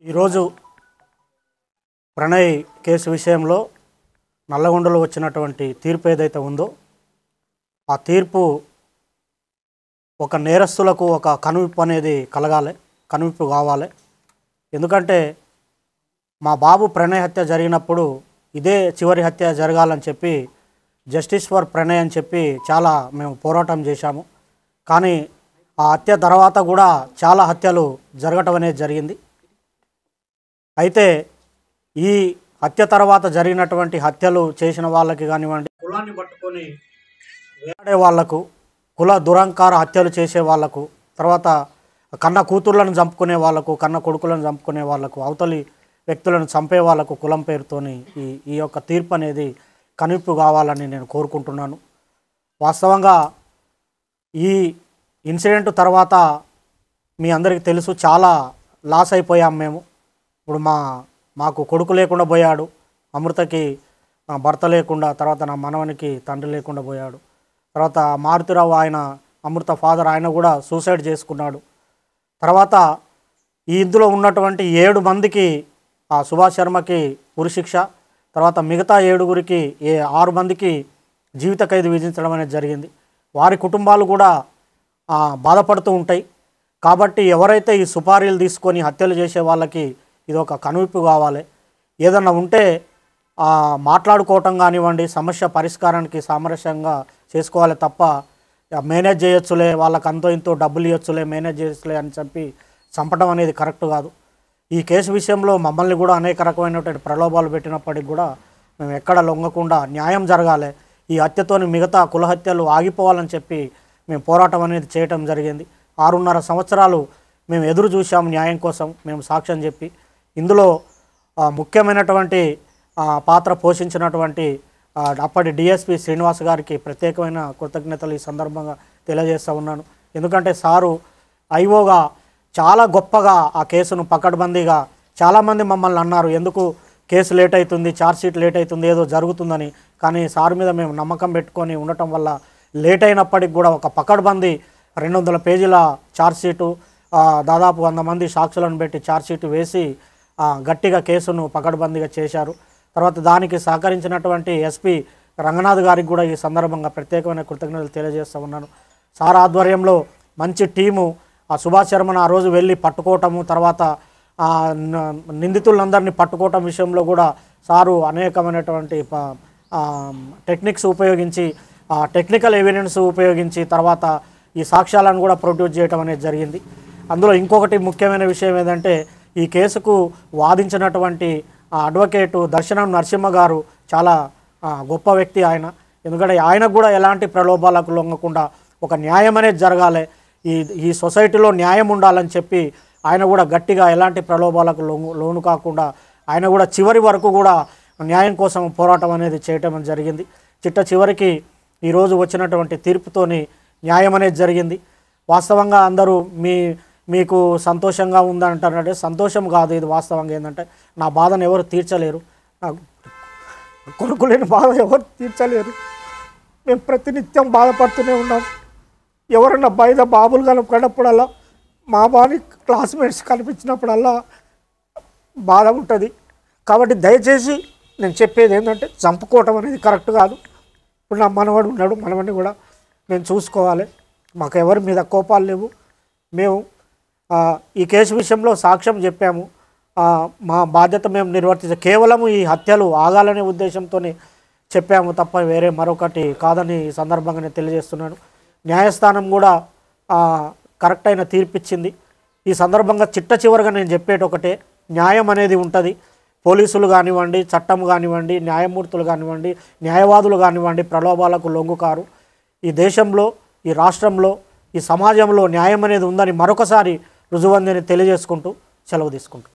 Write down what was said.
ఈరోజు ప్రణయ్ కేసు విషయంలో నల్లగొండలో వచ్చినటువంటి తీర్పు ఏదైతే ఉందో ఆ తీర్పు ఒక నేరస్తులకు ఒక కనువిప్పు అనేది కలగాలి, కనువిప్పు కావాలి. ఎందుకంటే మా బాబు ప్రణయ్ హత్య జరిగినప్పుడు ఇదే చివరి హత్య జరగాలని చెప్పి జస్టిస్ ఫర్ ప్రణయ్ అని చెప్పి చాలా మేము పోరాటం చేశాము. కానీ ఆ హత్య తర్వాత కూడా చాలా హత్యలు జరగటం అనేది జరిగింది. అయితే ఈ హత్య తర్వాత జరిగినటువంటి హత్యలు చేసిన వాళ్ళకి కానివ్వండి, కులాన్ని పట్టుకొని వేలాడే వాళ్లకు, కుల దురంకార హత్యలు చేసే వాళ్లకు, తర్వాత కన్న కూతుర్లను చంపుకునే వాళ్లకు, కన్న కొడుకులను చంపుకునే వాళ్లకు, అవతలి వ్యక్తులను చంపే వాళ్లకు కులం పేరుతోని ఈ యొక్క తీర్పు అనేది కనువిప్పు కావాలని నేను కోరుకుంటున్నాను. వాస్తవంగా ఈ ఇన్సిడెంట్ తర్వాత మీ అందరికీ తెలుసు, చాలా లాస్ అయిపోయాం మేము. ఇప్పుడు మాకు కొడుకు లేకుండా పోయాడు, అమృతకి భర్త లేకుండా, తర్వాత నా మనవనికి తండ్రి లేకుండా పోయాడు. తర్వాత మారుతిరావు ఆయన అమృత ఫాదర్ ఆయన కూడా సూసైడ్ చేసుకున్నాడు. తర్వాత ఈ ఇందులో ఉన్నటువంటి 7 మందికి సుభాష్ శర్మకి ఉరిశిక్ష, తర్వాత మిగతా 7గురికి 6 మందికి జీవిత ఖైదు విధించడం అనేది జరిగింది. వారి కుటుంబాలు కూడా బాధపడుతూ ఉంటాయి. కాబట్టి ఎవరైతే ఈ సుపారీలు తీసుకొని హత్యలు చేసే వాళ్ళకి ఇది ఒక కనువిప్పు కావాలి. ఏదన్నా ఉంటే మాట్లాడుకోవటం కానివ్వండి, సమస్య పరిష్కారానికి సామరస్యంగా చేసుకోవాలి తప్ప మేనేజ్ చేయొచ్చులే, వాళ్ళకి అంతో ఇంతో డబ్బులు ఇవ్వచ్చులే, మేనేజ్ చేయొచ్చులే అని చెప్పి చంపడం అనేది కరెక్ట్ కాదు. ఈ కేసు విషయంలో మమ్మల్ని కూడా అనేక రకమైనటువంటి ప్రలోభాలు పెట్టినప్పటికి కూడా మేము ఎక్కడ లొంగకుండా న్యాయం జరగాలి, ఈ హత్యతోని మిగతా కుల హత్యలు ఆగిపోవాలని చెప్పి మేము పోరాటం అనేది చేయటం జరిగింది. 6.5 సంవత్సరాలు మేము ఎదురు చూసాము న్యాయం కోసం, మేము సాక్ష్యం చెప్పి. ఇందులో ముఖ్యమైనటువంటి పాత్ర పోషించినటువంటి అప్పటి డిఎస్పి శ్రీనివాస్ గారికి ప్రత్యేకమైన కృతజ్ఞతలు ఈ సందర్భంగా తెలియజేస్తూ ఉన్నాను. ఎందుకంటే సారు ఐఓగా చాలా గొప్పగా ఆ కేసును పకడ్బందీగా, చాలామంది మమ్మల్ని అన్నారు ఎందుకు కేసు లేట్ అవుతుంది, ఛార్జ్షీట్ లేట్ అవుతుంది, ఏదో జరుగుతుందని. కానీ సార్ మీద మేము నమ్మకం పెట్టుకొని ఉండటం వల్ల లేట్ అయినప్పటికి కూడా ఒక పకడ్బందీ 200 పేజీల ఛార్జ్షీటు, దాదాపు 100 మంది సాక్షులను పెట్టి ఛార్జ్షీట్ వేసి గట్టిగా కేసును పకడ్బందీగా చేశారు. తర్వాత దానికి సహకరించినటువంటి ఎస్పీ రంగనాథ్ గారికి కూడా ఈ సందర్భంగా ప్రత్యేకమైన కృతజ్ఞతలు తెలియజేస్తూ ఉన్నాను. సార్ ఆధ్వర్యంలో మంచి టీము సుభాష్ శర్మను ఆ రోజు వెళ్ళి పట్టుకోవటము, తర్వాత నిందితులందరినీ పట్టుకోవటం విషయంలో కూడా సారు అనేకమైనటువంటి టెక్నిక్స్ ఉపయోగించి, టెక్నికల్ ఎవిడెన్స్ ఉపయోగించి తర్వాత ఈ సాక్ష్యాలను కూడా ప్రొడ్యూస్ చేయడం అనేది జరిగింది. అందులో ఇంకొకటి ముఖ్యమైన విషయం ఏంటంటే ఈ కేసుకు వాదించినటువంటి అడ్వకేటు దర్శనం నరసింహ గారు చాలా గొప్ప వ్యక్తి ఆయన. ఎందుకంటే ఆయనకు కూడా ఎలాంటి ప్రలోభాలకు లొంగకుండా ఒక న్యాయం అనేది జరగాలి, ఈ సొసైటీలో న్యాయం ఉండాలని చెప్పి ఆయన కూడా గట్టిగా ఎలాంటి ప్రలోభాలకు లోను కాకుండా ఆయన కూడా చివరి వరకు కూడా న్యాయం కోసం పోరాటం అనేది చేయటం జరిగింది. చివరికి ఈరోజు వచ్చినటువంటి తీర్పుతోని న్యాయం అనేది జరిగింది. వాస్తవంగా అందరూ మీకు సంతోషంగా ఉందంటారంటే సంతోషం కాదు, ఇది వాస్తవంగా ఏంటంటే నా బాధను ఎవరు తీర్చలేరు, నా కొడుకు లేని బాధ ఎవరు తీర్చలేరు. మేము ప్రతినిత్యం బాధపడుతూనే ఉన్నాం. ఎవరన్నా బయట బాబులు కనపడినప్పుడల్లా, మా బాని క్లాస్మేట్స్ కనిపించినప్పుడల్లా బాధ ఉంటుంది. కాబట్టి దయచేసి నేను చెప్పేది ఏంటంటే చంపుకోవటం అనేది కరెక్ట్ కాదు. ఇప్పుడు నా మనవడు ఉన్నాడు, మనవడిని కూడా మేము చూసుకోవాలి. మాకు ఎవరి మీద కోపాలు లేవు. మేము ఈ కేసు విషయంలో సాక్ష్యం చెప్పాము, మా బాధ్యత మేము నిర్వర్తించాం. కేవలం ఈ హత్యలు ఆగాలనే ఉద్దేశంతోనే చెప్పాము తప్ప వేరే మరొకటి కాదని ఈ సందర్భంగా నేను తెలియజేస్తున్నాను. న్యాయస్థానం కూడా కరెక్ట్ అయిన తీర్పిచ్చింది. ఈ సందర్భంగా చివరగా నేను చెప్పేటి ఒకటే, న్యాయం అనేది ఉంటుంది. పోలీసులు కానివ్వండి, చట్టం కానివ్వండి, న్యాయమూర్తులు కానివ్వండి, న్యాయవాదులు కానివ్వండి ప్రలోభాలకు లొంగుకారు. ఈ దేశంలో, ఈ రాష్ట్రంలో, ఈ సమాజంలో న్యాయం అనేది ఉందని మరొకసారి రుజువందని తెలియజేసుకుంటూ సెలవు తీసుకుంటాం.